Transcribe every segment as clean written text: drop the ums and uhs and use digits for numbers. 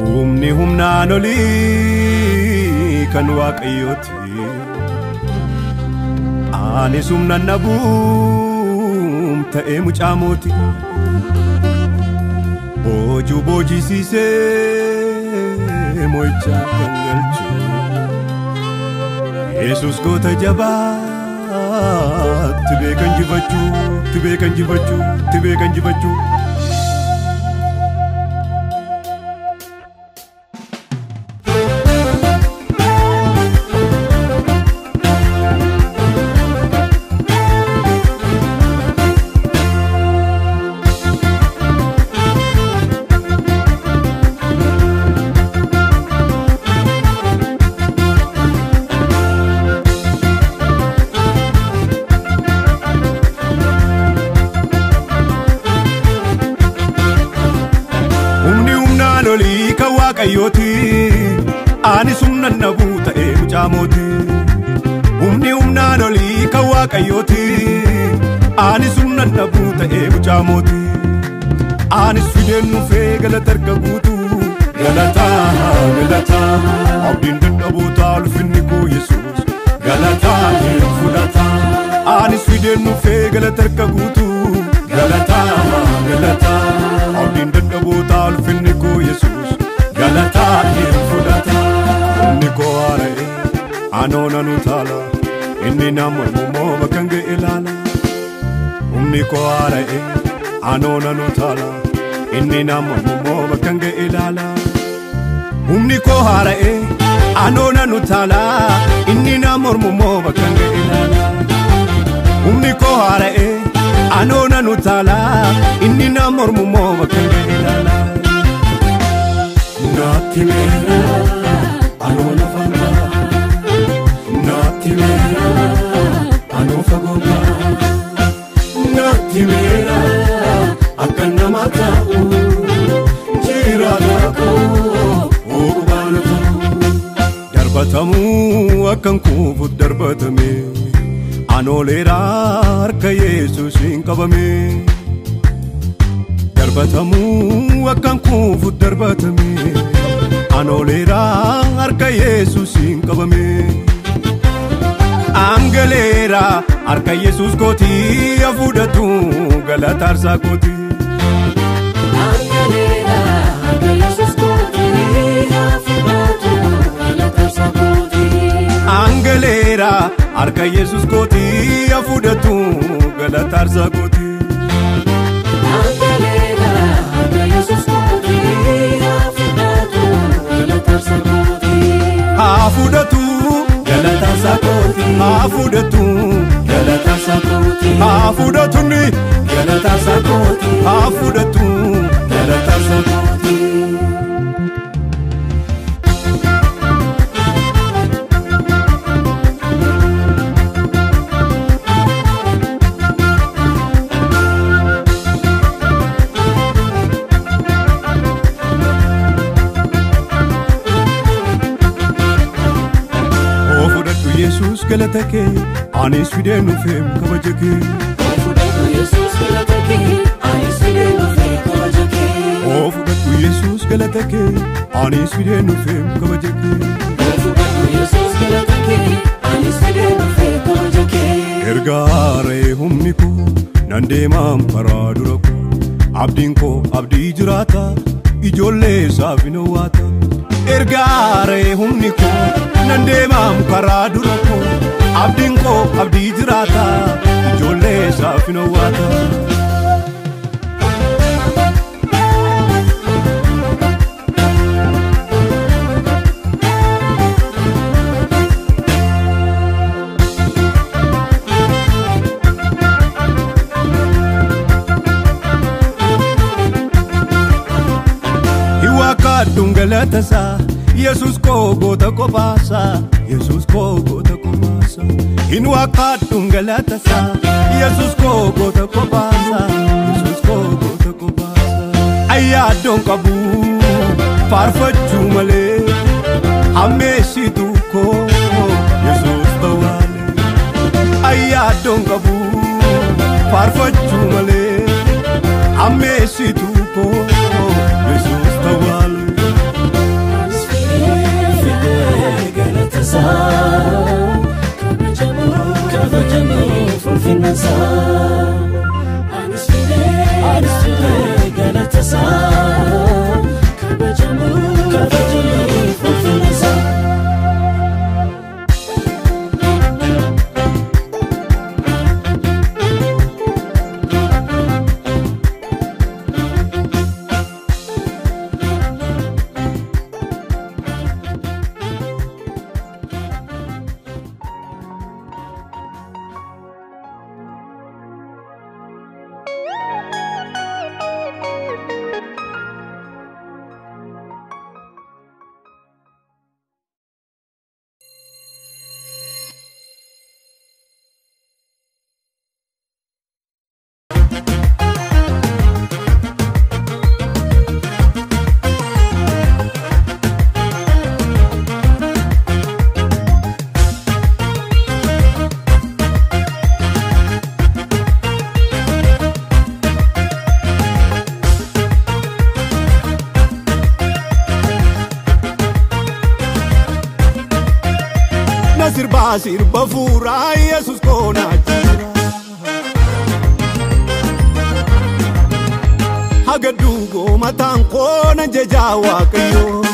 Humni humnaan olii kan waaqayyooti. Anis humna nabuum ta'ee mucaa mooti. Boojuu boojisiisee mo'ichaa kan galchu. Yesus goota jabaa tibee kan jifachuu, tibee kan jifachuu, tibee kan jifachuu. Anis humna nabuu ta'ee mucaa mooti. Humni humnaan olii kan waaqayyooti. Anis humna nabuu ta'ee mucaa mooti. Anis fideen dhufee galata harka guutu. Galataa galataa abdiin dadhabootaa ulfinni koo Yesuus. Galataa hin fudhata. Anis fideen dhufee galata harka guutu. Galataa galataa abdiin dadhabootaa ulfinni koo Yesuus. Galataa hin fudhata. Humni koo haara'e anoona nu taala. Inni nama mormoo bakka hin ga'e ilaala. Humni koo haara'e anoona nu taala. Inni nama mormoo bakka hin ga'e ilaala. Humni koo haara'e anoona nu taala. Inni nama mormoo bakka hin ga'e ilaala. Humni koo haara'e anoona nu taala. Inni nama mormoo bakka hin ga'e ilaala. Natii meera anoona fanga. Natii meera anoofa goga. Natii meera akka nama ta'u. Jiraata koo ogubaana ta'u. Darbatamuu akkan kuufuuf darbatame. Anooleera harka Yesuusiin qabame. Darbatamuu akkan kuufuuf darbatame. Anooleera harka Yesuusiin qabame. Angaleera harka Yesuus kootii afudhatu galata aarsaa kootii. Angaleera harka Yesuus kootii afudhatu galata aarsaa kootii. Angaleera harka Yesuus kootii afudhatu galata aarsaa kootii. Angaleera harka Yesuus kootii afudhatu galata aarsaa kootii. Afudhatu galata aarsaa kootii. Afudhatu galata aarsaa kootii. Afudhatu ni galata aarsaa kootii. Afudhatu galata aarsaa kootii. Yesus galata kee anis fideen dhufeem kabaja kee. Fudhadhu Yesuus galata kee anis fideen dhufeem kabaja kee. Fudhadhu Yesus galata kee anis fideen dhufeem kabaja kee. Fudhadhu Yesuus galata kee anis fideen dhufeem kabaja kee. Erga haara'e humni koo nan deemaan karaa dura koo. Abdiin koo abdii jiraata ijoollee isaaf hin hawwaata. Erga haara'e humni koo nan deemaan karaa dura koo. Abdiin koo abdii jiraata ijoollee isaaf hin hawwaata. Hiwaakadhuun galatasaa Yesus koo goota kophaasa. Yesus koo goota kophaasa. Hiwaakadhuun galatasaa Yesus koo goota kophaasa. Yesus koo goota kophaasa. Ayyaaddoon qabu faarfachuu malee ammeessituu koo Yesus tawaale. Ayyaaddoon qabu faarfachuu malee ammeessituu koo Yesus tawaale. sirba fuuraa Yesuus koonaa jira. Hagaduu goomataan koona jajaa waaqayyoo.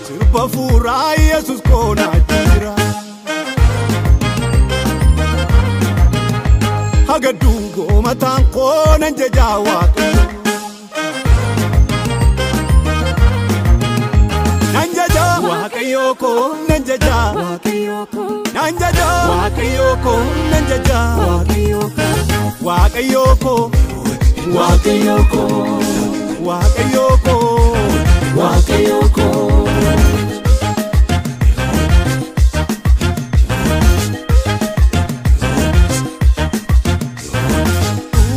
Sirba fuuraa Yesuus koonaa jira. Hagaduu goomataan koona jajaa waaqayyoo. Waaqayyoo nanjaja nanjaja waaqayyoo nanjaja waaqayyoo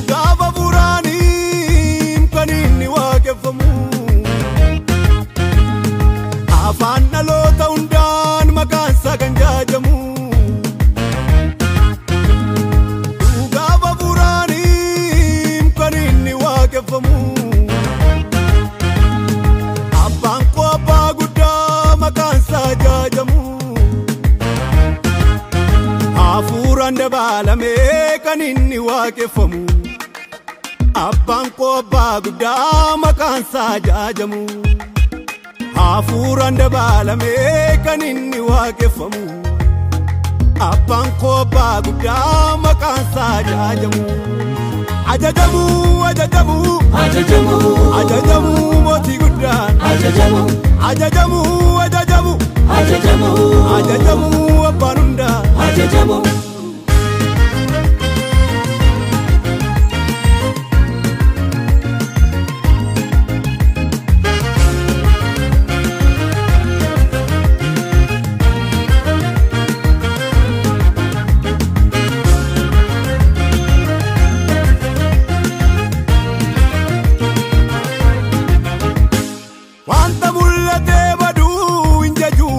gaafa buraanii kan inni waaqeffamu afaan dhaloota hundaan maqaansa kan jaajamu. Dhugaa buraanii kan inni waaqeffamu abbaan koo abbaa guddaa maqaansa jaajamu. Hafuuraan dabalamee kan inni waaqeffamu abbaan koo abbaa guddaa maqaansa jaajamu. Hafuuraan dabalamee kan inni waaqeffamu abbaan koo abbaa guddaa maqaansa jaajamu. Ajajamu ajajamu ajajamu ajajamu mootii guddaan ajajamu ajajamu ajajamu ajajamu ajajamu abbaan hundaa ajajamu. Wanta mul'atee baduu injajuu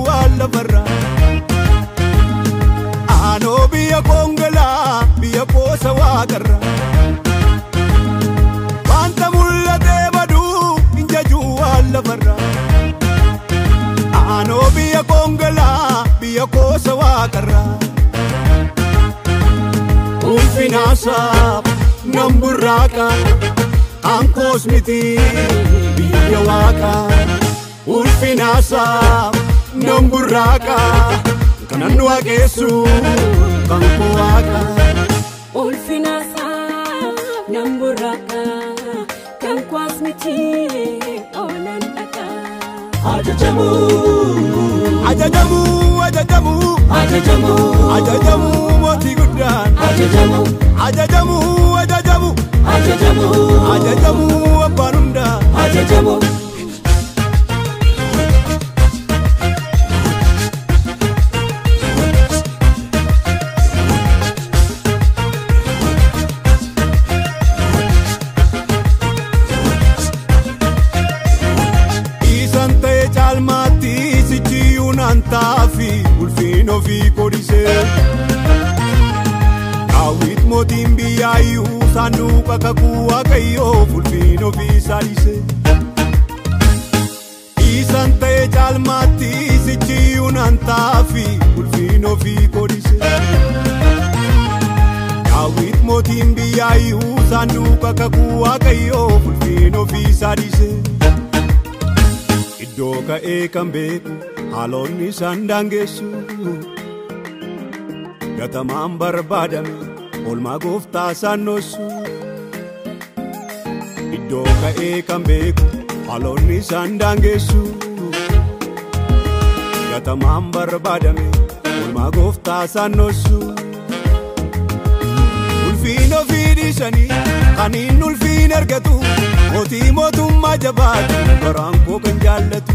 waan lafarra. Aanoo biyya Koongolaa biyya koosa waaqarra. Ulfinaasaaf nan burraaqa ankoos miti biyya waaqa. Ulfinaasaaf nan burraaqa kanan waaqessu kan koo waaqa. Ulfinasa namburaka kan kwasmiti olandaka. Ajajamu ajajamu ajajamu ajajamu ajajamu mootii guddaan ajajamu ajajamu ajajamu ajajamu ajajamu abbaan hundaa ajajamu. Taafi ulfin ofii kodisee Daawit mootiin biyyaayyuu sanduuqa kakuu waaqayyoof ulfin ofii saadisee. Isan ta'e caalmaatti sichiyyuu nan taafi ulfin ofii kodisee Daawit mootiin biyyaayyuu sanduuqa kakuu waaqayyoof ulfin ofii saadisee. Iddoo ka'ee kan beeku haalonni isaan daangessu gatamaan barbaadame olmaa gooftaa saannossu. Iddoo ka'ee kan beeku haalonni isaan daangessu gatamaan barbaadame olmaa gooftaa saannossu. Ulfiin ofii dhiisanii kaniin ulfiin argatu mootii mootummaa jabaatu baraan koo kan jaallatu.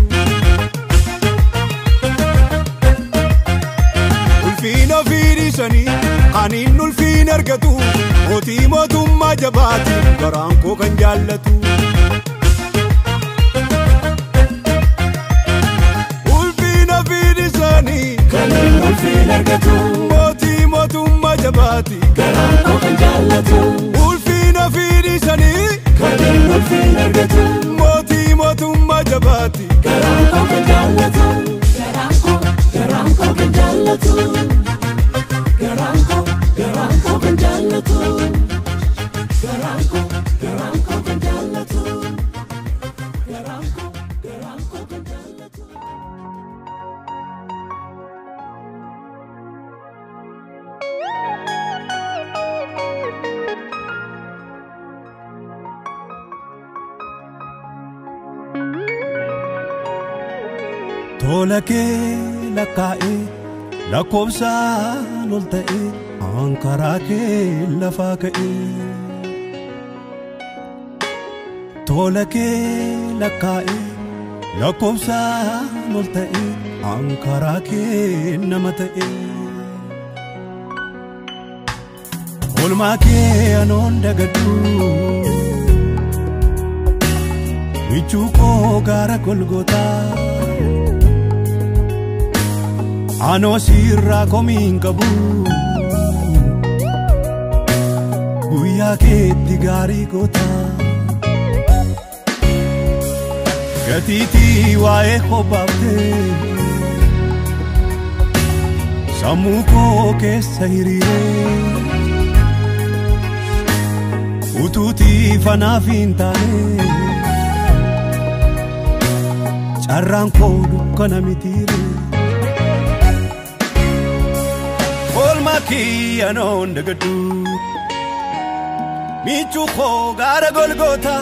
Ulfiin ofii dhiisanii kaniin ulfiin argatu mootii mootummaa jabaatu baraan koo kan jaallatu. Ulfiin ofii dhiisanii kaniin ulfiin argatu mootii mootummaa jabaatu baraan koo kan jaallatu. Ulfiin ofii dhiisanii kaniin ulfiin argatu mootii mootummaa jabaatu baraan koo kan jaallatu. Tolake lakae lakobsa loltae ankarake lafakae Tolake lakae lakobsa loltae ankarake namatae Olmake anonda gadu Ichuko gara Golgota Ano sirra kominkabu Guya ke digari gota Gatiti wae khobate Samuko ke sahiriye Ututi fanafintane Charranko dukkana mitire Olmaki anon dagadu Michuko gara Golgota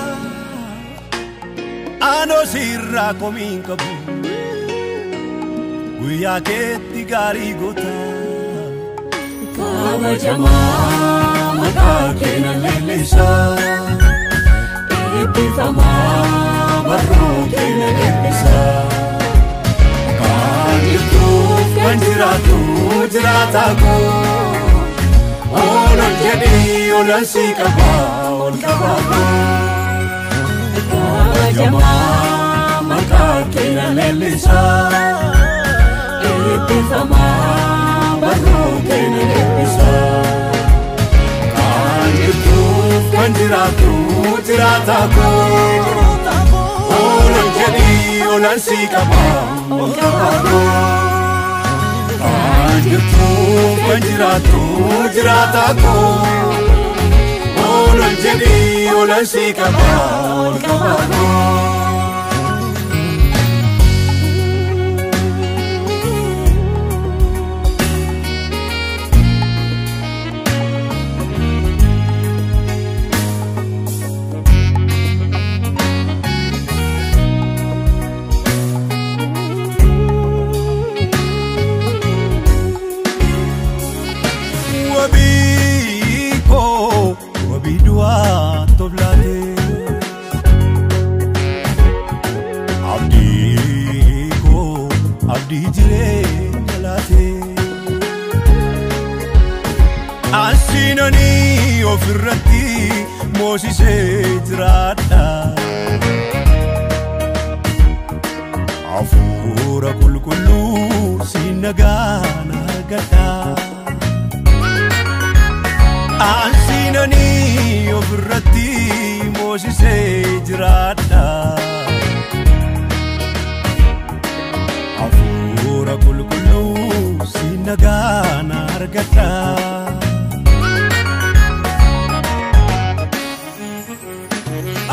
Ano sirra kominkabu Guya ketti gari gota Kabajama makake na lelisa Ipifama barroke na lelisa Kanjirtuuf kanjiratu jirataku Olan jadi olan sikaba ol kabaku Kabajama makake na lelisa Ipifama barroke na lelisa Kanjirtuuf kanjiratu jirataku Olan jadi olan sikaba ol kabaku Kanjirtuuf kanjiratu jirataku Olan jadi olan sikaba ol kabaku Asinani ofirratti moosisee jiraadha Hafuura qulqulluu sinnagaan argadha Asinani ofirratti moosisee jiraadha Hafuura qulqulluu sinnagaan argadha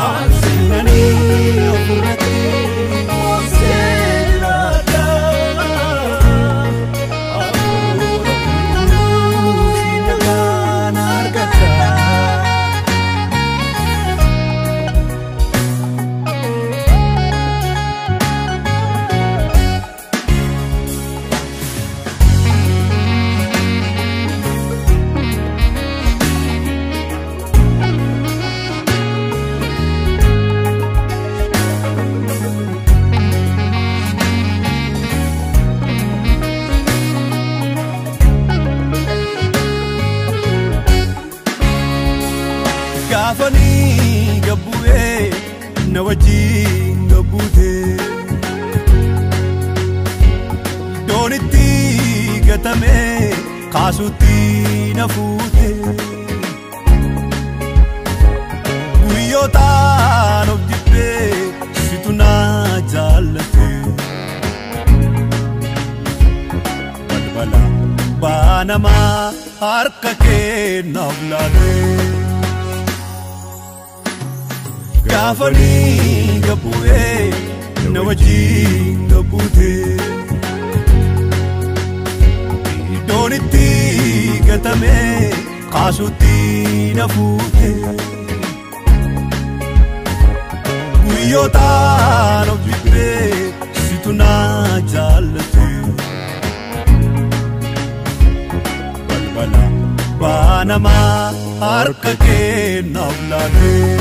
Asinani ofirratti moosisee jiraadha Hafuura qulqulluu sinnagaan argadha Gaafanii gabbu'ee na wajjin gabbuute Doonitti gatamee kaasutti na fuute Guyyootaan of jibbee situ na jaallate Balbala baanamaa harka kee naaf laate Gaafanii gabbu'ee na wajjin gabbuute Doonitti gatamee kaasutti na fuute Guyyootaan of jibbee situ na jaallate bala baanamaa harka kennaaf laatee.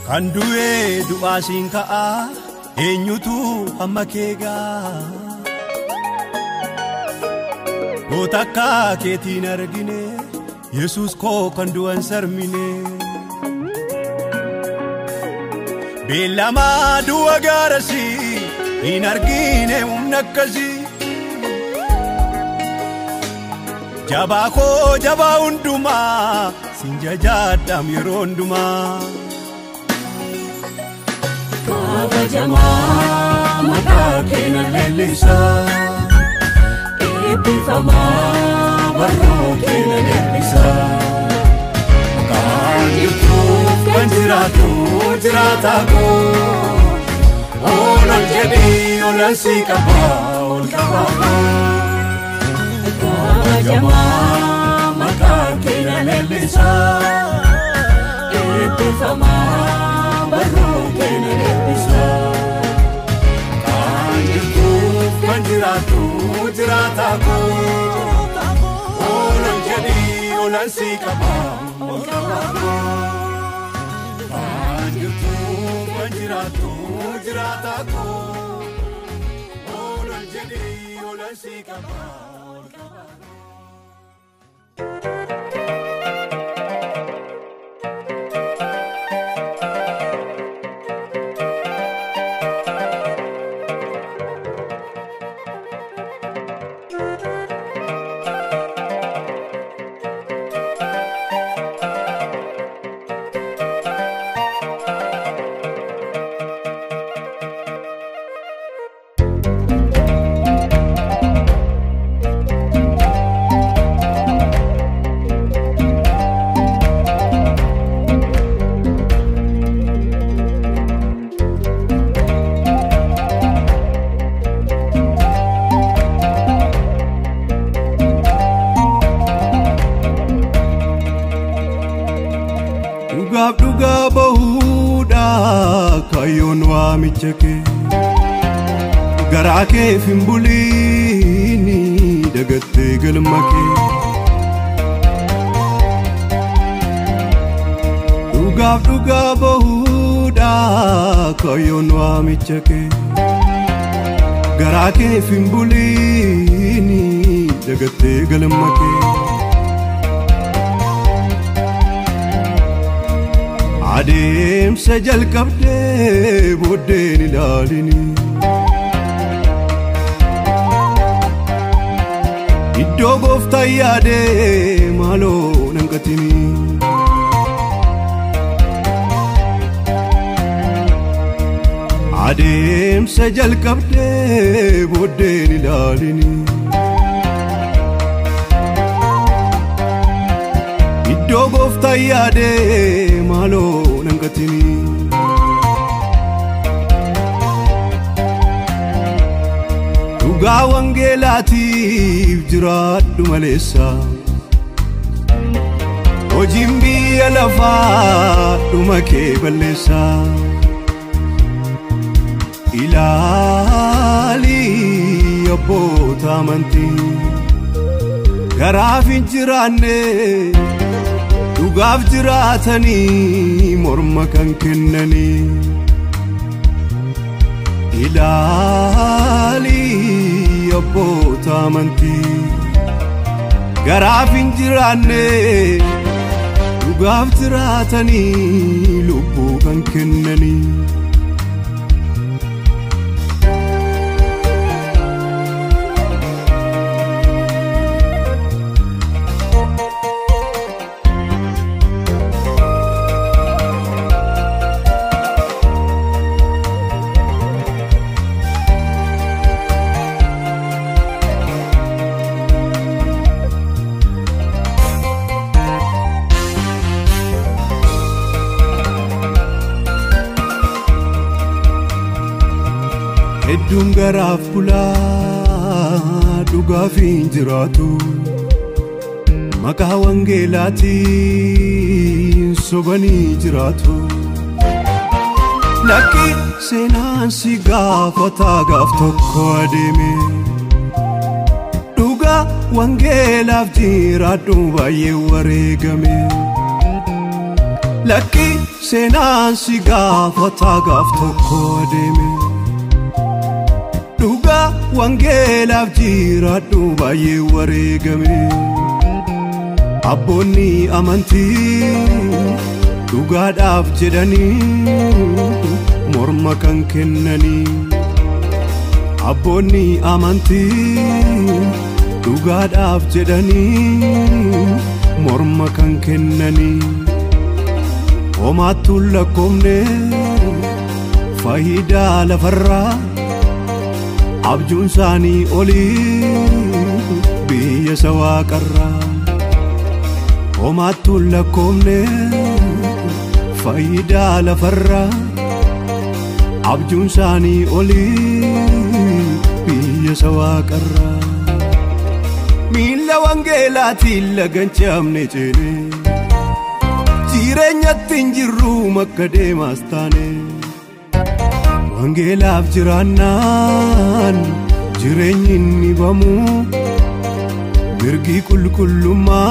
Kan du'ee du'aasiin ka'a eenyutu hamma keegaa goota akka keetiin argine Yesuus koo kan du'an sarmine beellamaa du'a gaarasii hin argine humna akkasii jabaa koo jabaa hundumaa sin jajaadhaam yeroo hundumaa. Kabajamaa maqaa keenya leellisaa eebbifamaa barruu keenya leellisaa kan jirtuuf kan jiraatu jiraataa koo oolan jedhii oolan si qabaa ol qabaa. Kabajamaa maqaa keenya leellisaa eebbifamaa barruu keenya leellisaa kan jirtuuf kan jiraatu jiraataa koo oolan jedhii oolan si qabaa ol qabaa. Kan jirtuuf kan jiraatu jiraataa koo oolan jedhii oolan si qabaa ol qabaa. Dhugaa bahuudha kaayyoon waamicha kee garaa keef hin buliini dagattee galma kee. Dhugaa bahuudha kaayyoon waamicha kee garaa keef hin buliini dagattee galma kee. Adeemsa jalqabdee booddeen ilaalini iddoo gooftaa yaadee maaloo nanqatini adeemsa jalqabdee booddeen ilaalini iddoo gooftaa yaadee maaloo nanqatini. Dhugaa wangeelaatiif jiraadhu maleessa hojiin biyya lafaa dhuma kee balleessa. Ilaalii abboota amantii garaaf hin jiraanne dhugaaf jiraatanii morma kan kennanii. Ilaalii abboota amantii garaaf hin jiraanne dhugaaf jiraatanii lubbuu kan kennanii. hedduun garaaf bulaa dhugaaf hin jiraatu maqaa wangeelaatiin sobanii jiraatu lakki seenaan si gaafataa gaaf tokko adeeme dhugaa wangeelaaf jiraadhu baay'ee wareegame lakki seenaan si gaafataa gaaf tokko adeeme dhugaa wangeelaaf jiraadhu baay'ee wareegame abboonni amantii dhugaadhaaf jedhanii morma kan kennanii abboonni amantii dhugaadhaaf jedhanii morma kan kennanii homaattuun lakkoofne faayidaa lafarraa abjuun isaanii olii biyya isa waaqarraa homaattuun lakkoofne faayidaa lafarraa abjuun isaanii olii biyya isa waaqarraa miila wangeelaatiin laganchamne ceene jireenyatti hin jirru makka deemaas taane wangeelaaf jiraannaan jireenyi inni bamu mirgi qulqullummaa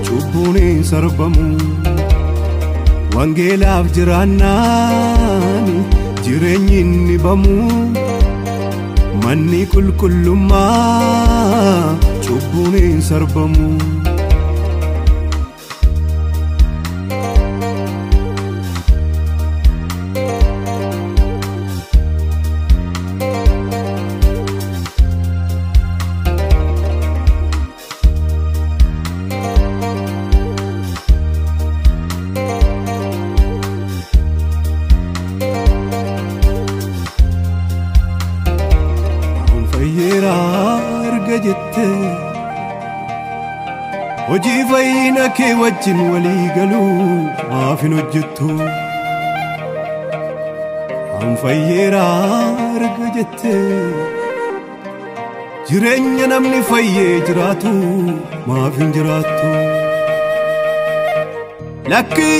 cubbuun hin sarbamu wangeelaaf jiraannaan jireenyi inni bamu manni qulqullummaa cubbuun hin sarbamu hojii fayyina kee wajjin walii galuu maaf hin hojjettu an fayyeeraa erga jettee jireenya namni fayyee jiraatu maaf hin jiraattu lakki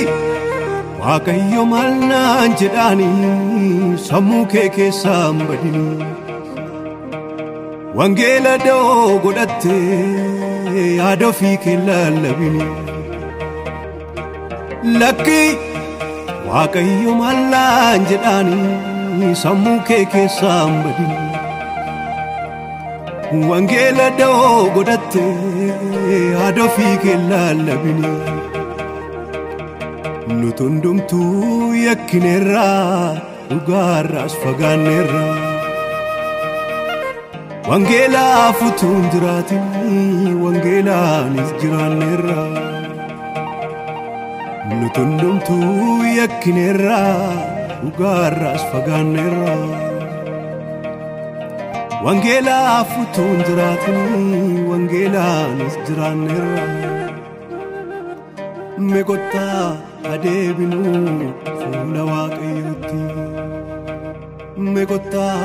waaqayyo maal naan jedhaanii sammuu kee keessaa hin badini wangeela da'oo godhattee yaada ofii kee lallabini lakki waaqayyo maal naan jedhaanii sammuu kee keessaa hin badini wangeela da'oo godhattee yaada ofii kee lallabini nuti hundumtuu yakkineerraa dhugaarraas fagaanneerraa wangeelaa futuun jiraatin wangeelaanis jiraanneerraa nuti hundumtuu yakkineerraa dhugaarraas fagaanneerraa wangeelaa futuun jiraatin wangeelaanis jiraanneerraa meeqottaa adeebinuu fuula waaqayyootti meeqottaa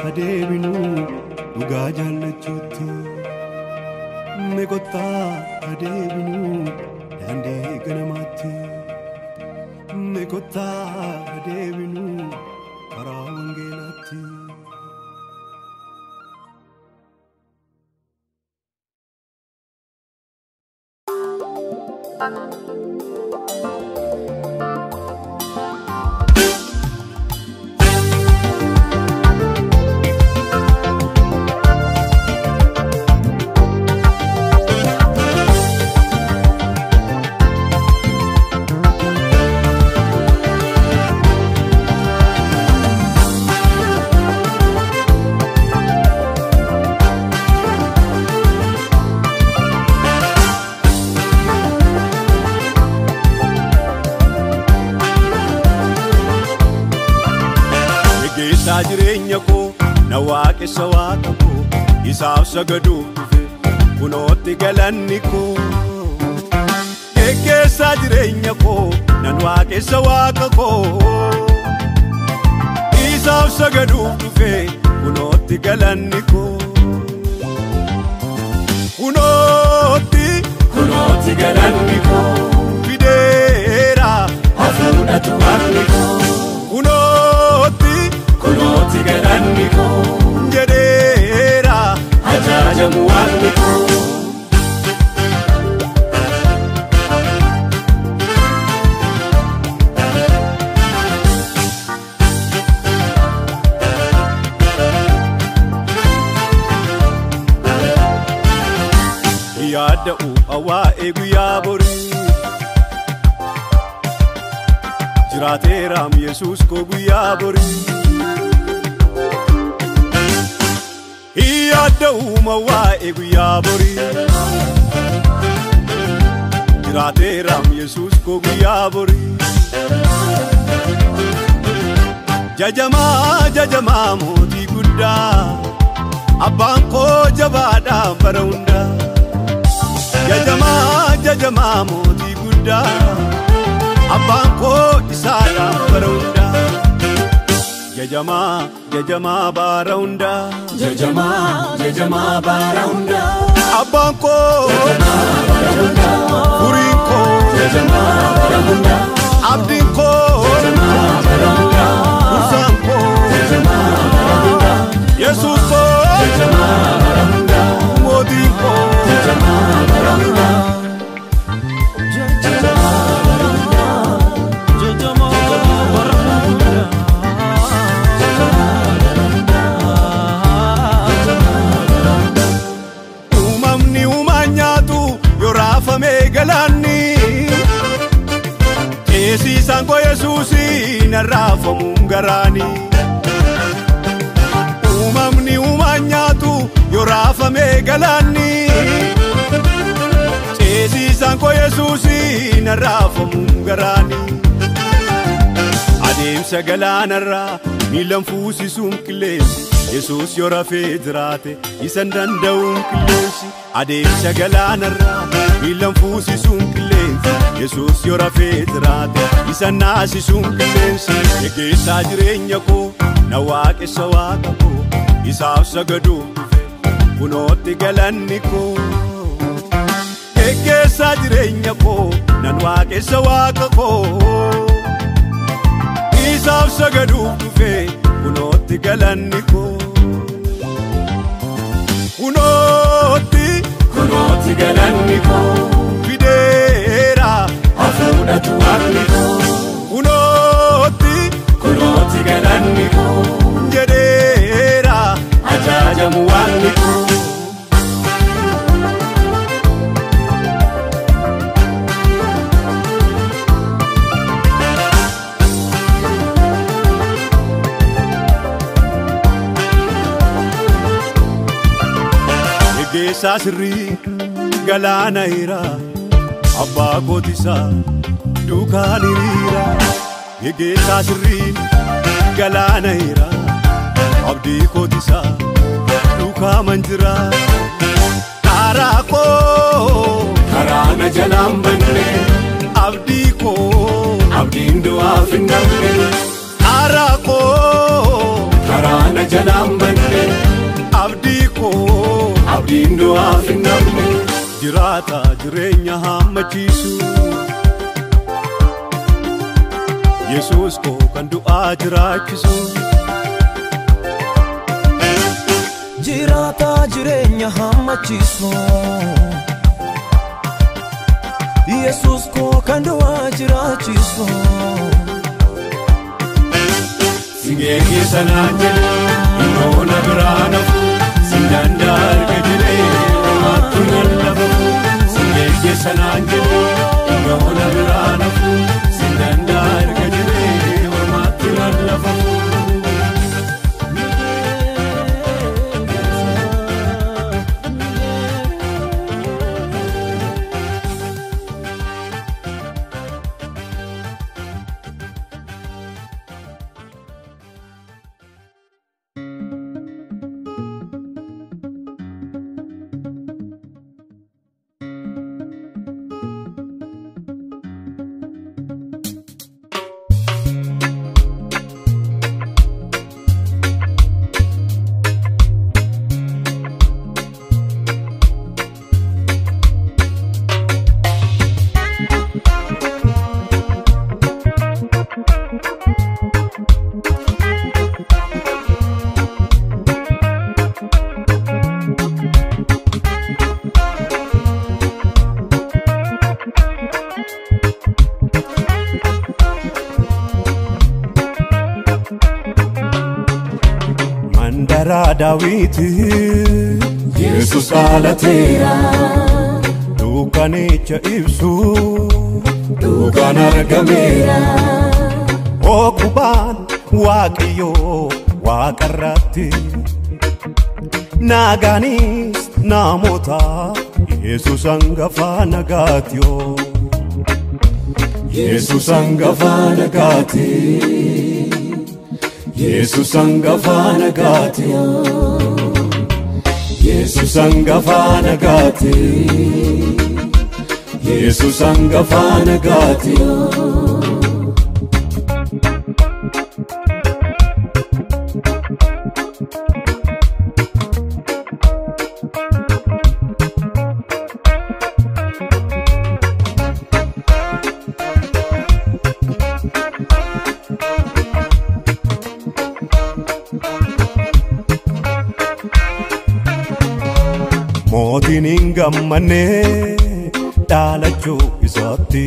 adeebinuu dhugaa jaallachuutti meeqottaa adeebinuu daandii ganamaatti meeqottaa adeebinuu karaa wangeelaatti. Jireenya koo na waaqessa waaqa koo isaaf sagaduuf dhufe kunootti galanni koo geggeessaa jireenya koo nan waaqessa waaqa koo isaaf sagaduuf dhufe kunootti galanni koo kunootti galanni koo fideera hafuudhatu waaqni koo kunootti galanni koo jedheera ajaajamu waaqni koo. Yaada'u hawaa'ee guyyaa borii jiraateeraam Yesuus koo guyyaa borii yaada'u hawaa'ee guyyaa borii jiraateeraam Yesuus koo guyyaa borii jajamaa mootii guddaa abbaan koo jabaadhaan bara hundaa. Jajamaa mootii guddaa abbaan koo isaadhaan bara hundaa jajamaa bara hundaa jajamaa bara hundaa abbaan koo furiin koo bara hundaa abdiin koo bara hundaa kursaan koo bara hundaa Yesuus koo bara hundaa mootiin koo bara hundaa. Eesiisaan koo Yesuusiin arraafamuun garaani uumamni uumaan nyaatu yoo raafamee galaanni eesiisaan koo Yesuusiin arraafamuun garaani adeemsa galaanarraa miilan fuusisuun qilleensi Yesuus yoo rafee jiraate isan danda'uun qilleensi adeemsa galaanarraa miilan fuusisuun qilleensi Yesuus yoo rafee jiraate isan naasisuun qilleensi geggeessaa jireenya koo na waaqessa waaqa koo isaaf sagaduuf dhufe kunootti galanni koo geggeessaa jireenya koo nan waaqessa waaqa koo isaaf sagaduuf dhufe kunootti galanni koo kunootti galanni koo fideera hafuudhatu waaqni koo kunootti galanni koo jedheera ajaajamu waaqni koo. Geggeessaa sirrii galaana hiraa abbaa kootisaa duukaan hiriiraa geggeessaa sirrii galaana hiraa abdii kootisaa duukaa manjiraa karaa koo karaana jalaan banne abdii koo abdiin du'aaf hin dhabne karaa koo karaana jalaan banne abdii koo abdiin du'aaf hin dhabne jiraata jireenya hammachiisu Yesuus koo kan du'aa jiraachisu jiraata jireenya hammachiisu Yesuus koo kan du'aa jiraachisu singee keessa naan jedhe innoona biraa nafu sindandaa arga jedhee homaatti nan lafafu singee keessa naan jedhe innoona biraa nafu sindandaa arga jedhee homaatti nan lafafu. bara Daawiti Yesus dhalateera dukkanicha ibsu dhugaan argameera Ookubaan waaqayyoo waaqarratti Nagaanis namoota Yesus hangafa nagaatiyoo Yesus hangafa nagaati Yesus hangafa nagaati Yesus hangafa nagaati Yesus hangafa nagaati Mootiin hin gammanne dhaalachuu isaatti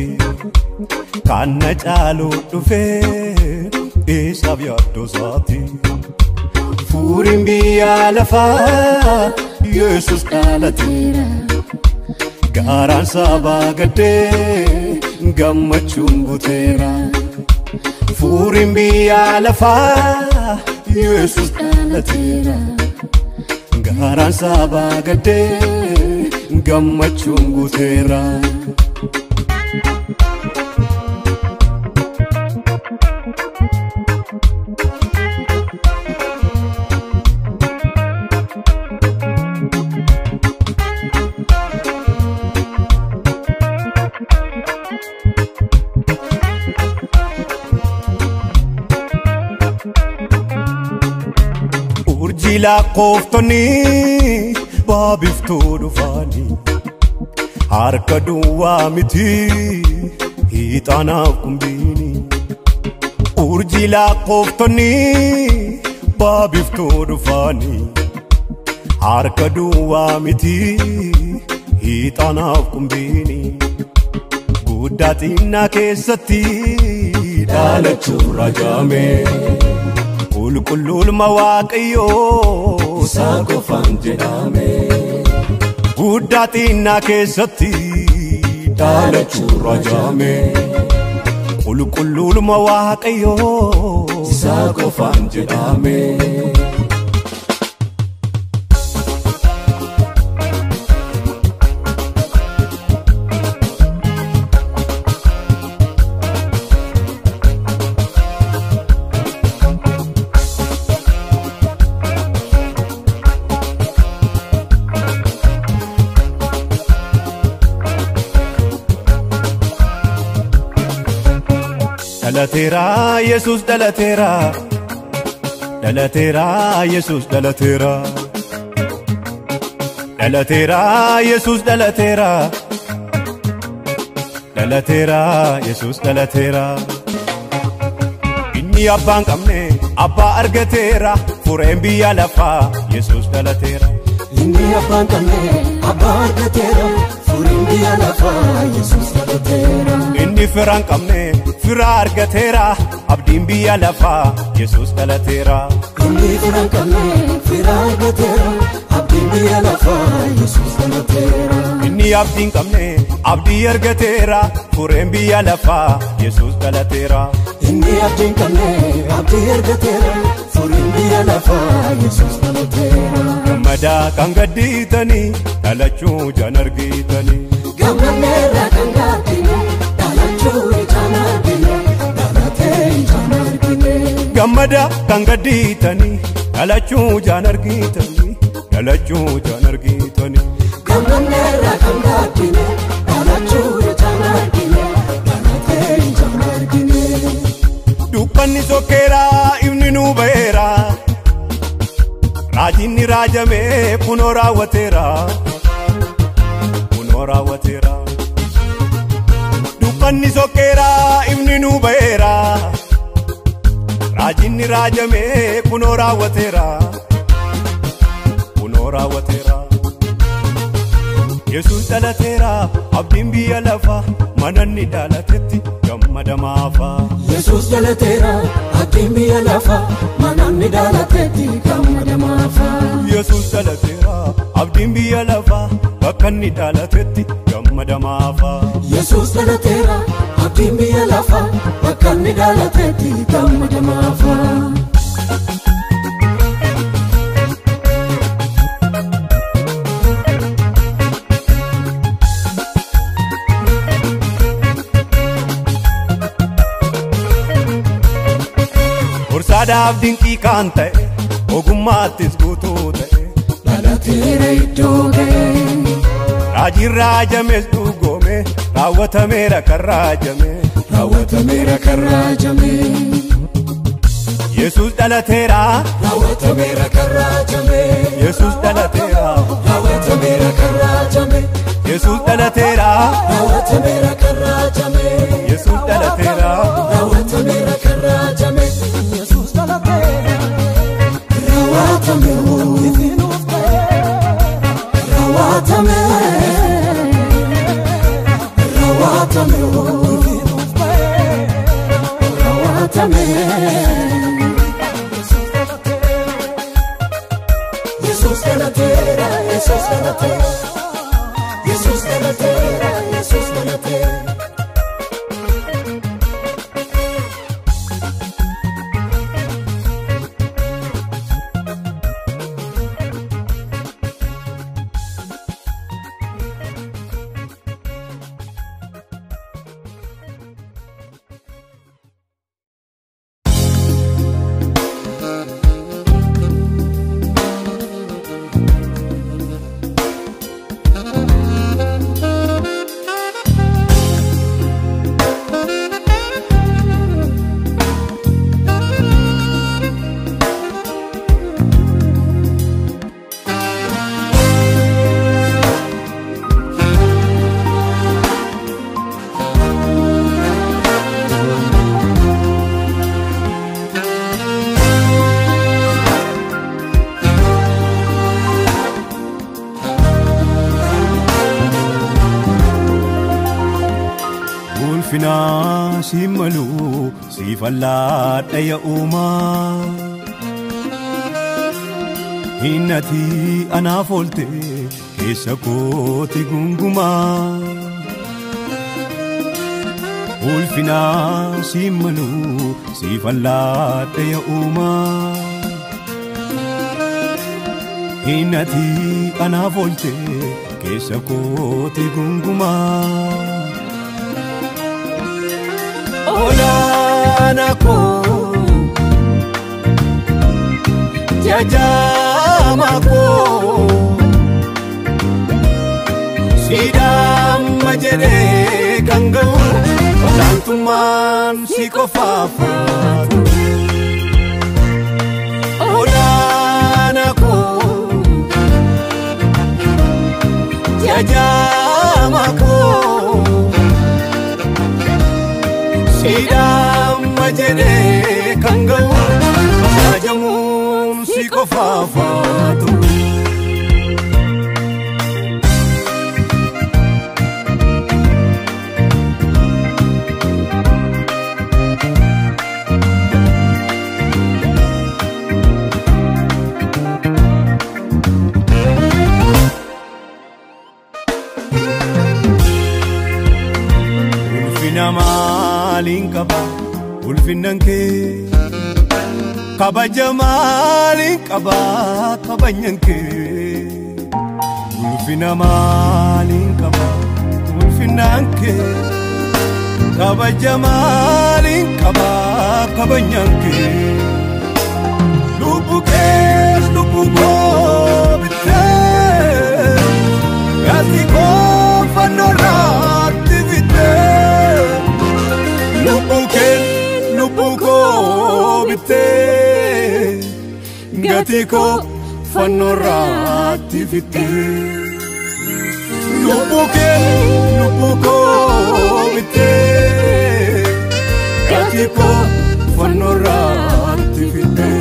kana caaluu dhufee isaaf yaaddoo isaatti Fuuriin biyya lafaa Yesus dhalateera gaaraan sabaa gaddee gammachuun guuteera Fuuriin biyya lafaa Yesus dhalateera gaaraan sabaa gaddee gammachuun guuteera Lakkoftonni baabiftuu dhufanii harka duwwaa miti hiixaanaaf kumbiini urjii lakkoftonni baabiftuu dhufanii harka duwwaa miti hiixaanaaf kumbiini guddaa xinnaa keessatti dhalachuun raajame Kulkululma waaqayyoo isaa qofaan jedhame guddaa xinnaa keessatti dhalachuun raajame Kulkululma waaqayyoo isaa qofaan jedhame Dhalateera Yesus dhalateera dhalateera Yesus dhalateera dhalateera Yesus dhalateera dhalateera Yesus dhalateera Inni abbaan qabne abbaa argateera fureen biyya lafaa Yesus dhalateera Inni abbaan qabne abbaa argateera fureen biyya lafaa Yesus dhalateera Inni firaan qabne firaa argateera abdiin biyya lafaa Yesus dhalateera Inni firaan qabne firaa argateera abdiin biyya lafaa Yesus dhalateera Inni abdiin qabne abdii argateera fureen biyya lafaa Yesus dhalateera Inni abdiin qabne abdii argateera fureen biyya lafaa Yesus dhalateera Gammadaa kan gaddiitanii dhalachuu ijaan argitanii Gammadeerraa kan gaabbine dhalachuu ijaan argine dhalatee ijaan argine Gammadaa kan gaddiitanii dhalachuu ijaan argitanii dhalachuu ijaan argitanii Gammadeerraa kan gaabbine dhalachuu ijaan argine dhalatee ijaan argine Dukkanni sokkeera ifni nuu ba'eera Raajinni raajame kunoo raawwateera kunoo raawwateera Dukkanni sokkeera ifni nuu ba'eera Raajinni raajame kunoo raawwateera kunoo raawwateera Yesuus dhalateera abdiin biyya lafaa mananni dhalatetti gammada maafaa. Yesuus dhalateera abdiin biyya lafaa mananni dhalatetti gammada maafaa. Yesuus dhalateera abdiin biyya lafaa bakka inni dhalatetti gammada maafaa. Yesuus dhalateera abdiin biyya lafaa bakka inni dhalatetti gammada maafaa. Saadaaf dinqii kan ta'e ogummaattis guutuu ta'e dhalateera iddoo ga'e. Raajiin raajames dhugoome raawwatameera kan raajame. Raawwatameera kan raajame. Yesuus dhalateera raawwatameera kan raajame. Yesuus dhalateera raawwatameera kan raajame. Yesuus dhalateera raawwatameera kan raajame. Yesuus dhalateera raawwatameera kan raajame. Yesuus dhalateera raawwatame. Raawwatame. Raawwatame. Raawwatame. Yesuus dhalateera. Yesuus dhalateera. Yesuus dhalateera. Yesuus dhalateera. Ulfinaa si maluu si falladha yaa uumaa. Natii anaaf oolte keessa kootii gungumaa. Ulfinaa si maluu si falladha yaa uumaa. Natii anaaf oolte keessa kootii gungumaa. Olaana koo jajama koo sidama jedhee kan ga'u olaantummaan si qofaafaatu. Olaana koo jajama koo sidama jedhee kan ga'u ajajamuun si qofaafaatu. Ulfina maaliin qaba ulfinnan kee kabaja maaliin qaba kabanyan kee. Ulfina maaliin qaba ulfinnan kee kabaja maaliin qaba kabanyan kee. Lubbu kees lubbu koo bittee gatii koo fannoorraatti bittee. Lubbu koo bittee gatii koo fannoorraatti fittee. Lubbu koo bittee gatii koo fannoorraatti fittee.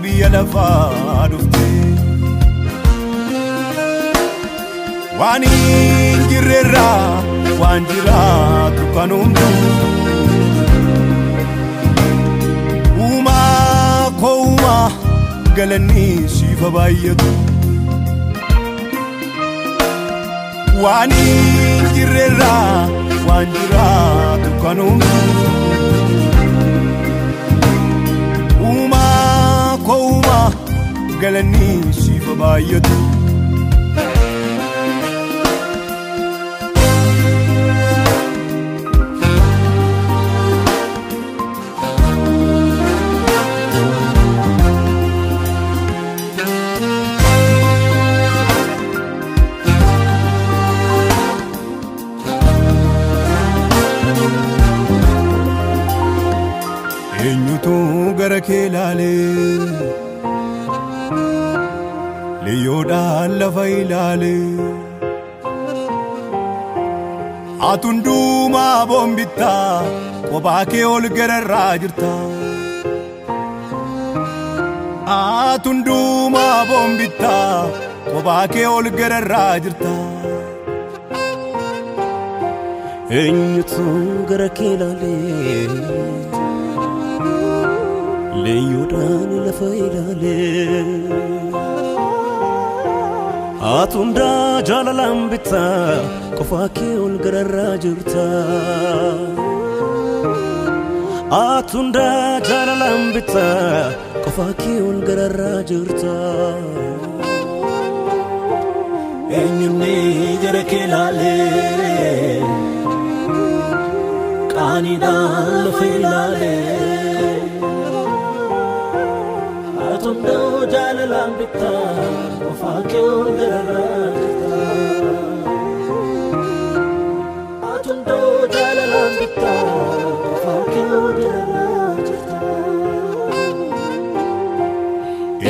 biyya lafaa dhufte waan hin jirrerraa waan jiraatu kan hunduu uumaa koo uumaa galanni siif baay'atu waan hin jirrerraa waan jiraatu kan hunduu uumaa koo uumaa galanni siif baay'atu gara kee ilaalee liyyoodhaan lafa ilaalee ati hundumaa boonbittaa kophaa kee ol gararraa jirta ati hundumaa boonbittaa kophaa kee ol gararraa jirta eenyutu gara kee ilaalee liyyoodhaan lafa ilaalee ati hundaa jaalalaan bittaa kophaa kee ol gararraa jirta ati hundaa jaalalaan bittaa kophaa kee ol gararraa jirta eenyumni gara kee ilaalee qaaniidhaan lafa ilaalee atundo jaalalaan bittaa kophaa kee ol gararraa jirta atundo jaalalaan bittaa kophaa kee ol gararraa jirta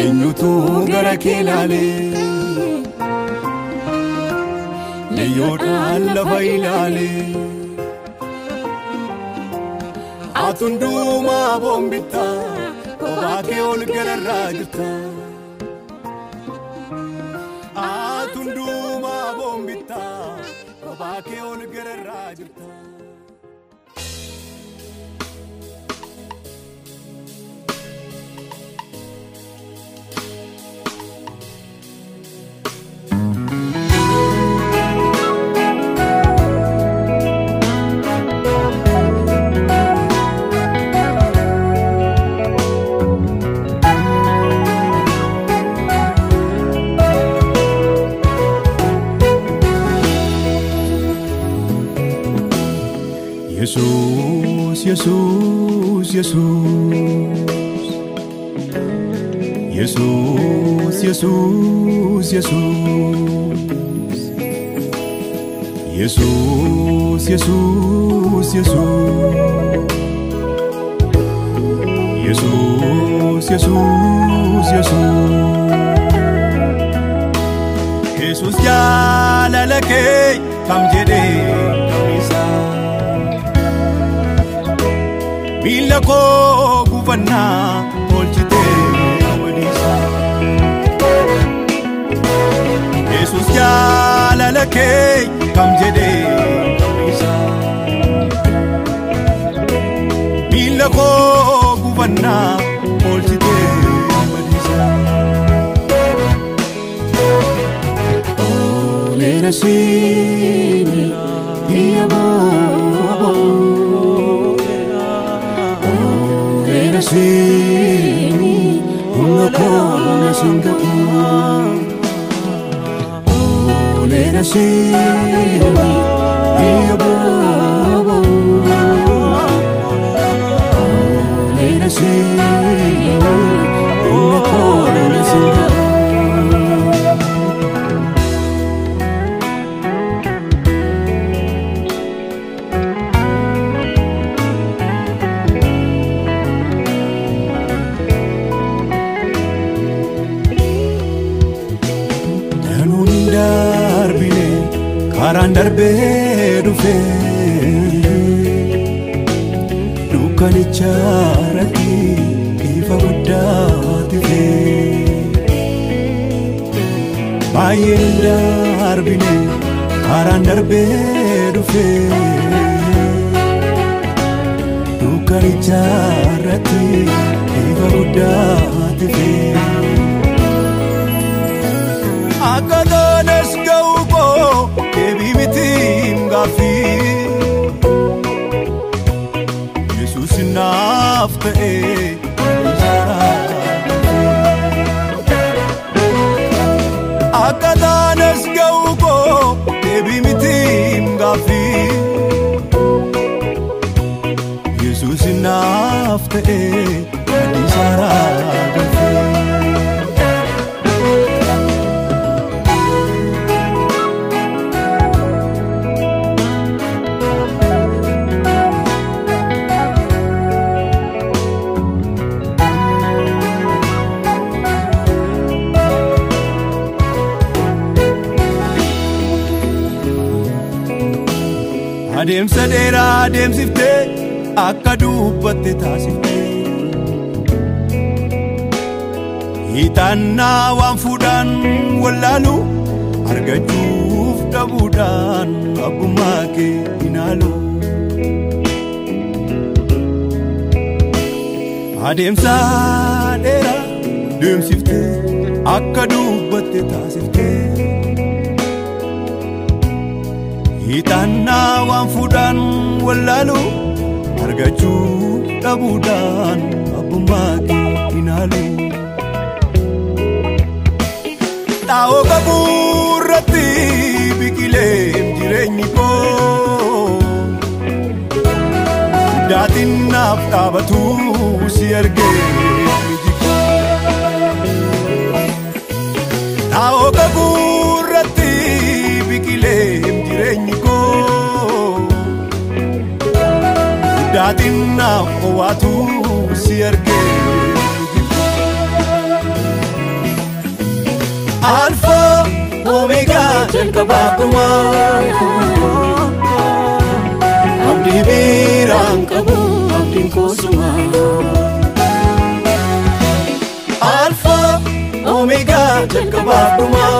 eenyutu gara kee ilaalee liyyoodhaan lafa ilaalee ati hundumaa boonbittaa kophaa kee ol gararraa jirta ati hundumaa boonbittaa kophaa kee ol gararraa jirta Jesús, Jesús, Jesús, Jesús, Jesús, Jesús, Jesús, Jesús, Jesús, Jesús, Jesús, Jesús jaalala kee kam jedhee kamisa miila koo gufannaa oolchitee waliisa Jesús jaalala kee kam jedhee kamisa miila koo gufannaa oolchitee waliisa Olera sini dia bobo Olera sini unakona Singapore Olera sini dia bobo Olera sini unakona Singapore Karaan darbee dhufee dukkanicha irratti ifa guddaa tifee baay'een darbine karaan darbee dhufee dukkanicha irratti ifa guddaa tifee akka taanes ga'u koo deebii mitiin gaaffii Yesuus naaf ta'ee akka taanes ga'u koo deebii mitiin gaaffii Yesuus naaf ta'ee adiisaraa galfee adeemsa dheeraa adeemsiftee akka dubbatte taasiftee hiixannaa waan fuudhaan wallaalu argachuuf dhabuudhaan abbummaa kee hinaalu adeemsa dheeraa adeemsiftee akka dubbatte taasiftee hiixannaa waan fuudhaan wallaalu argachuu dhabuudhaan abbummaa kee hinaalu dhaa'oo qabuurratti biqilee jireenyi koo daatiin naaf dhaabatu si argee dhaa'oo qabuurratti biqilee jireenyi koo daatiin naaf dhaabatu si argee Alfa Omega jalqabaa dhumaa abdii biraan qabu abdiin koosumaa Alfa Omega jalqabaa dhumaa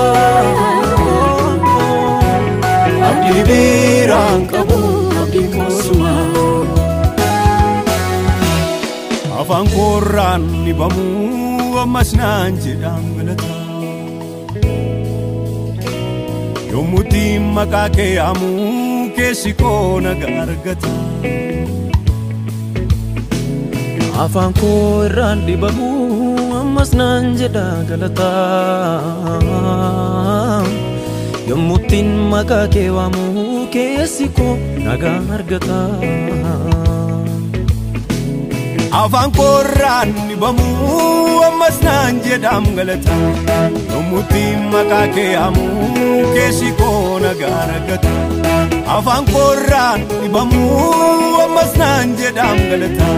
abdii biraan qabu abdiin koosumaa afaan koorraan dhibamuu ammas naan jedhaan galataa yommuutiin maqaa kee yaamuu keessi koo nagaa argata afaan koo irraan dhibamuu ammas naan jedha galataa yommuutiin maqaa kee yaamuu keessi koo nagaa argata afaan koo irraan dhibamuu ammas naan jedhaam galata yommuutiin maqaa kee yaamuu keessi koo nagaa argata afaan koo irraan dhibamuu ammas naan jedhaam galata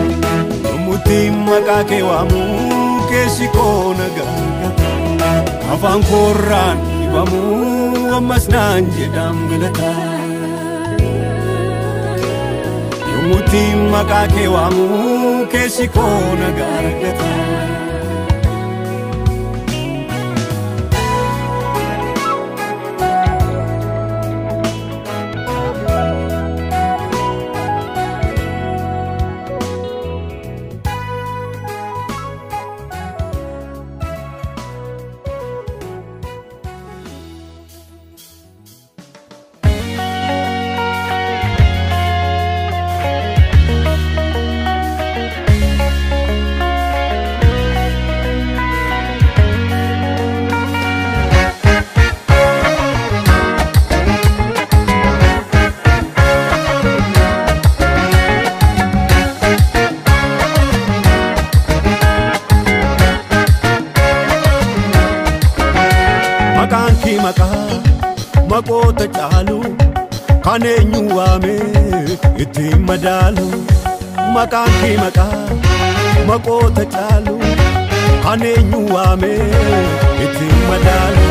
yommuutiin maqaa kee yaamuu keessi koo nagaa argata afaan koo irraan dhibamuu ammas naan jedhaam galata yommuutiin maqaa kee yaamuu keessi koo nagaa argata maqoota caalu kan eenyu waame ittiin madaalu maqaan kee maqaa maqoota caalu kan eenyu waame ittiin madaalu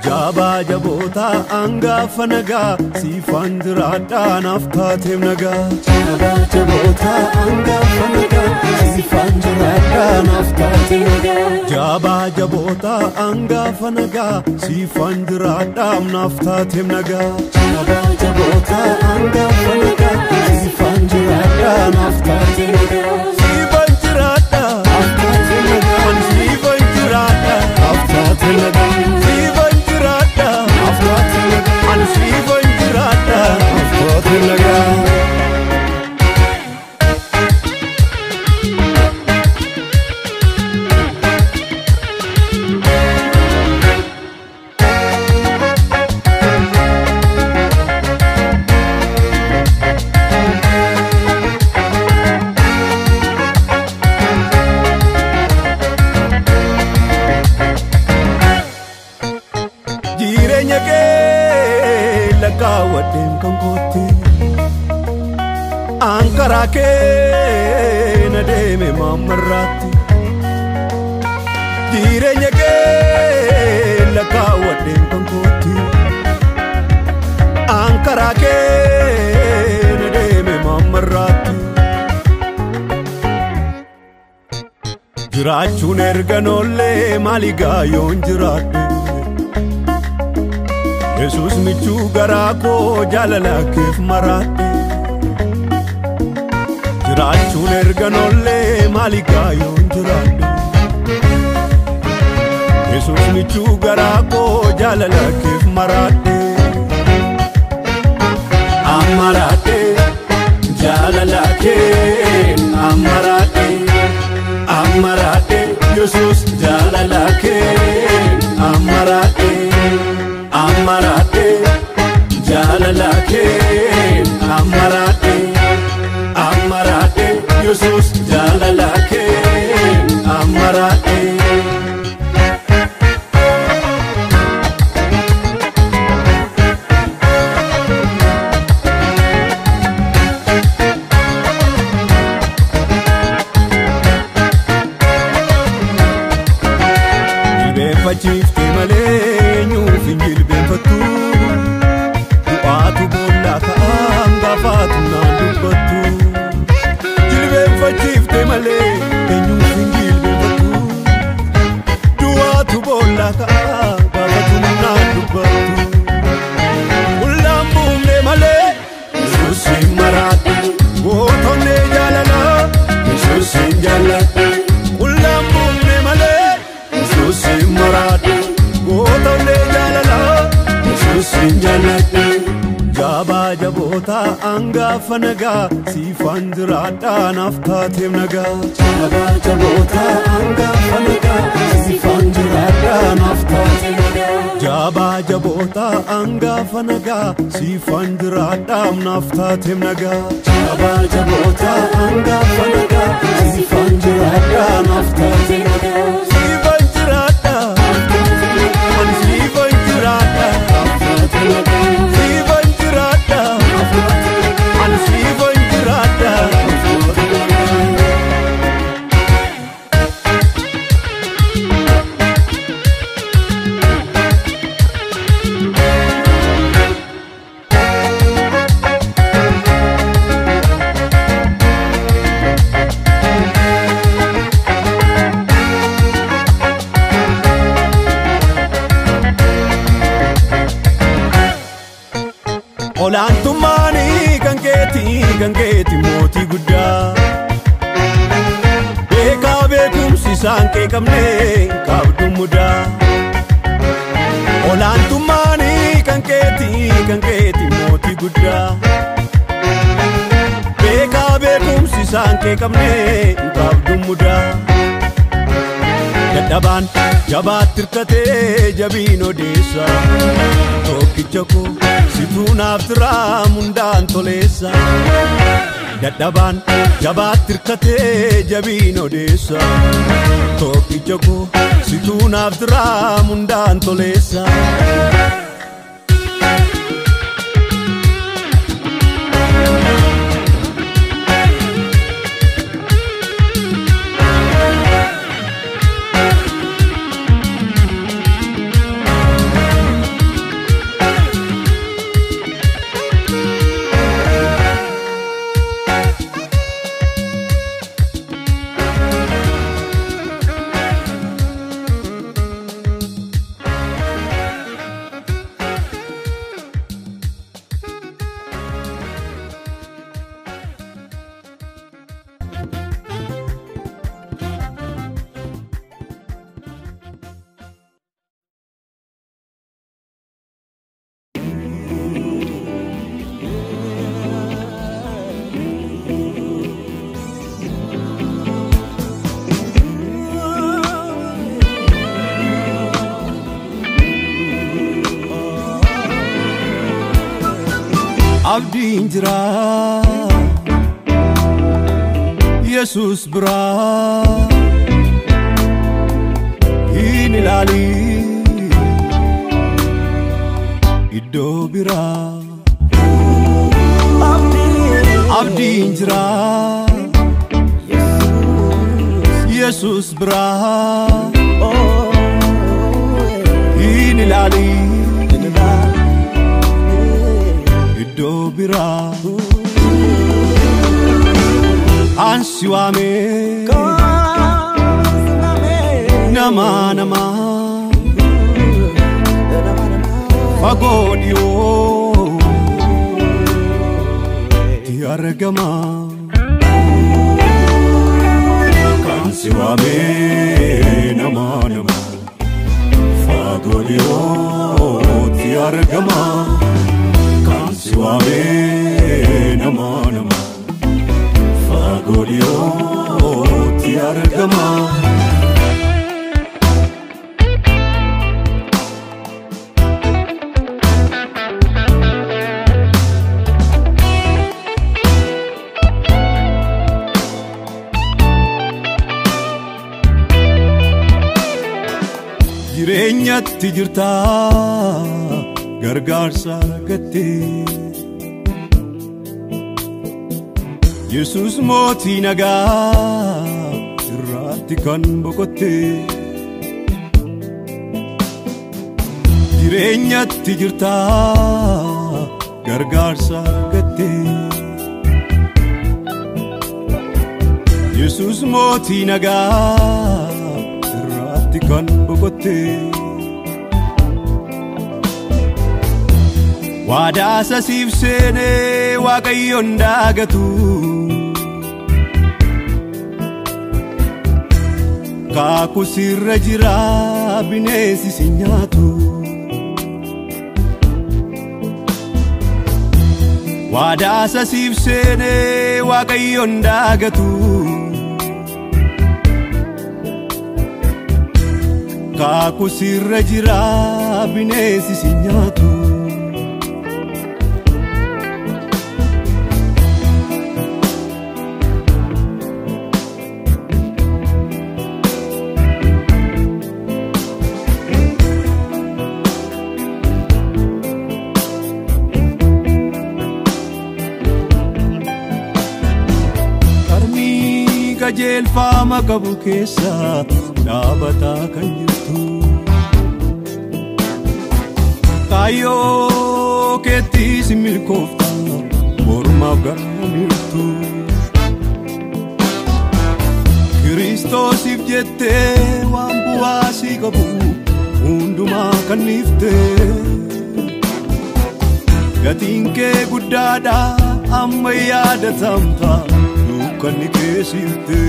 Jabaa jaboota hangafa nagaa siifan jiraadhaa naaf taateef nagaa. Jabaa jaboota hangafa nagaa siifan jiraadhaa naaf taateef nagaa. Jabaa jaboota hangafa nagaa siifan jiraadhaa naaf taateef nagaa. Jabaa jaboota hangafa nagaa siifan jiraadhaa naaf taateef nagaa. Siifan jiraadhaa naaf taateef nagaa. Siifan jiraadhaa naaf taateef nagaa. Siifan jiraadhaa naaf taateef nagaa. Siifan jiraadhaa naaf taateef nagaa. Jireenya kee lakkaawwadheen kan kootii ankaraa kee na deeme maammarraatti. Jireenya kee lakkaawwadheen kan kootii ankaraa kee na deeme maammarraatti. Jiraachuun erga noollee maali gaayoon jiraadhe. Yesus michuu garaa koo jaalala keef maraadhe. Jiraachuun erga noollee maali gaayoon jiraadhe. Yesus michuu garaa koo jaalala keef maraadhe. Amaraadhe jaalala kee amaraadhe. Amaraadhe Yesus jaalala kee amaraadhe. Amaraadhe jaalala kee amaraadhe. Amaraadhe Yesus jaalala kee amaraadhe. Jilbeenfachiifte malee nyuuf hin jilbeenfattu. Du'aatu boolla ka'aan gaafaatu naan dubbattu. Jilbeenfachiifte malee nyuuf hin jilbeenfattu. Du'aatu boolla ka'aan gaafaatu naan dubbattu. Mul'aan buufne malee Yesuus hin maraadhe. Gootonnee jaalala Yesuus hin jaalladhe. Mul'aan buufne malee Yesuus hin maraadhe. Gootonnee jaalala Yesuus hin jaalladhe. Jabaa jaboota hangafa nagaa siifan jiraadhaa naaf taateef nagaa. Jabaa jaboota hangafa nagaa siifan jiraadhaa naaf taateef nagaa. Jabaa jaboota hangafa nagaa siifan jiraadhaa naaf taateef nagaa. Jabaa jaboota hangafa nagaa siifan jiraadhaa naaf taateef nagaa. Siifan jiraadhaa ani siifan jiraadhaa naaf taateef nagaa. Siifan jiraadhaa ani siifan jiraadhaa naaf taateef nagaa. Olaantummaanii kan keeti mootii guddaa. Beekaa beekumsi isaan kee qabnee qabdu mudaa. Olaantummaanii kan keeti mootii guddaa. Beekaa beekumsi isaan kee qabnee qabdu mudaa. Dadhabaan jabaatti hirkatee jabiin odeessa. Tokkicha koo situu naaf jiraa mundaan toleessa. Dadhabaan jabaatti hirkatee jabiin odeessa. Tokkicha koo situu naaf jiraa mundaan toleessa. abdiin jira Yesus biraa hin ilaali iddoo biraa abdiin jira Yesus biraa hin ilaali iddoo biraa ansi waame nama nama fagoo dhiyoo ti argama ansi waame nama nama fagoo dhiyoo ti argama ansi waame nama nama fagoo ti argama jireenyatti jirta gargaarsa argatte Yesus mootii nagaa irraatti kan boqotte jireenyatti jirta gargaarsa argatte Yesus mootii nagaa irraatti kan boqotte waadaa sasiif seenee waaqayyoon daagatu kaaku sirra jira bineensi si nyaatu waadaa sasiif seenee waaqayyoon daagatu kaaku sirra jira bineensi si nyaatu Qajelfama qabu keessa dhaabataa kan jirtu kaayyoo keettis milkoofta mormaaf gargaamirtu Kiristoosiif jettee waan bu'aa si qabu hundumaa kan dhiifte gatiin kee guddaadha amma yaadatamta kan keessiifte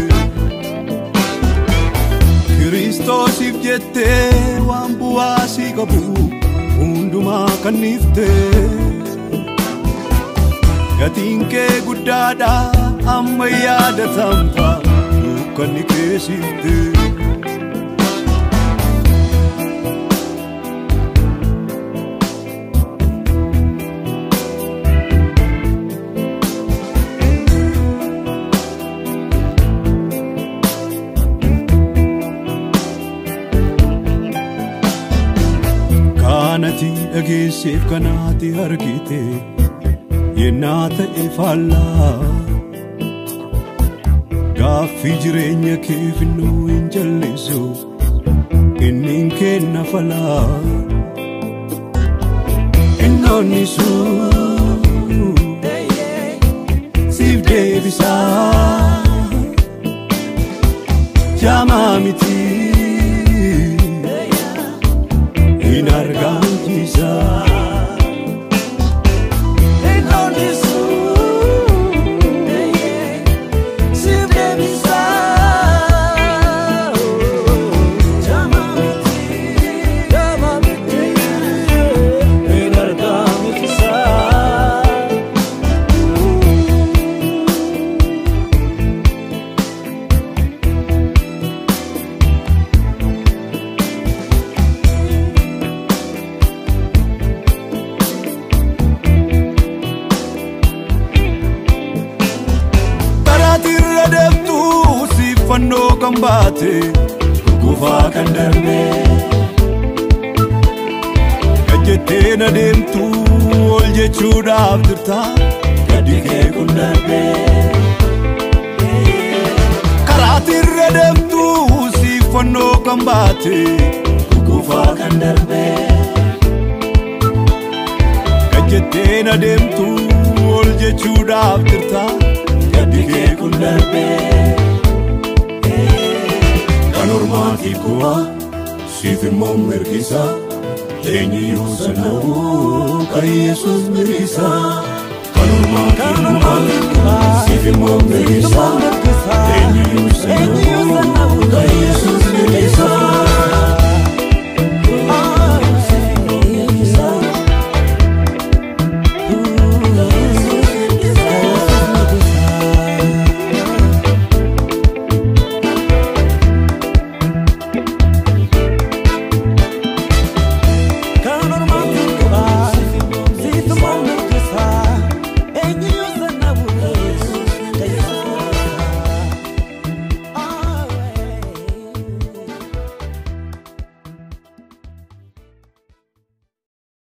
Kiristoosiif jettee waan bu'aa si qabu hundumaa kan dhiifte gatiin kee guddaadha amma yaadatamta kan keessiifte natii dhageesseef kanaati argite yennaa ta'e faallaa gaaffii jireenya kee finnoo hin jallisu inni kenna falaa innoonni sun siif deebisaa jaamaa miti in argamsiisa innoonni sun siif deebisaa kan baate gugufaa kan darbe gajjettee na deemtu ol jechuudhaaf jirta gaddi kee kun darbe karaatirra deemtu siifannoo kan baate gugufaa kan darbe gajjettee na deemtu ol jechuudhaaf jirta gaddi kee kun darbe kan ormaatiif kuwa siif immoo mirgisa eenyuyyuu sana'uu kan Yesuus mirgisa kan ormaatiif kuwa siif immoo mirgisa eenyuyyuu sana'uu kan Yesuus mirgisa